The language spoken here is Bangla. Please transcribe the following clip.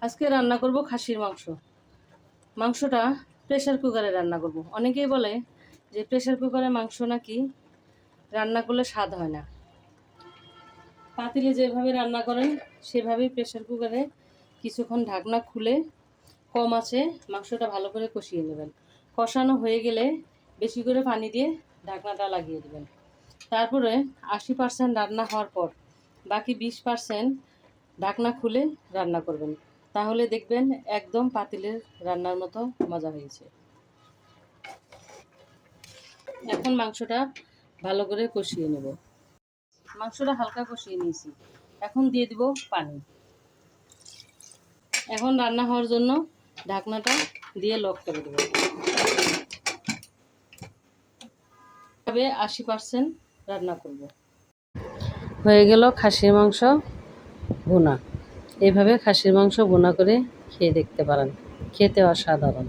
আজকে রান্না করব খাসির মাংস। মাংসটা প্রেসার কুকারে রান্না করব। অনেকেই বলে যে প্রেসার কুকারে মাংস নাকি রান্না করলে স্বাদ হয় না। পাতিলে যেভাবে রান্না করেন সেভাবেই প্রেসার কুকারে কিছুক্ষণ ঢাকনা খুলে কম আঁচে মাংসটা ভালো করে কষিয়ে নেবেন। কষানো হয়ে গেলে বেশি করে পানি দিয়ে ঢাকনাটা লাগিয়ে দেবেন। তারপরে 80% রান্না হওয়ার পর বাকি 20% ঢাকনা খুলে রান্না করবেন। তাহলে দেখবেন একদম পাতিলের রান্নার মতো মজা হয়েছে। এখন মাংসটা ভালো করে কষিয়ে নেব। মাংসটা হালকা কষিয়ে নিয়েছি, এখন দিয়ে দিব পানি। এখন রান্না হওয়ার জন্য ঢাকনাটা দিয়ে লক করে দেব। তবে 80% রান্না করব। হয়ে গেল খাসির মাংস ভুনা। এইভাবে খাসির মাংস ভুনা করে খেয়ে দেখতে পারেন, খেতে অসাধারণ।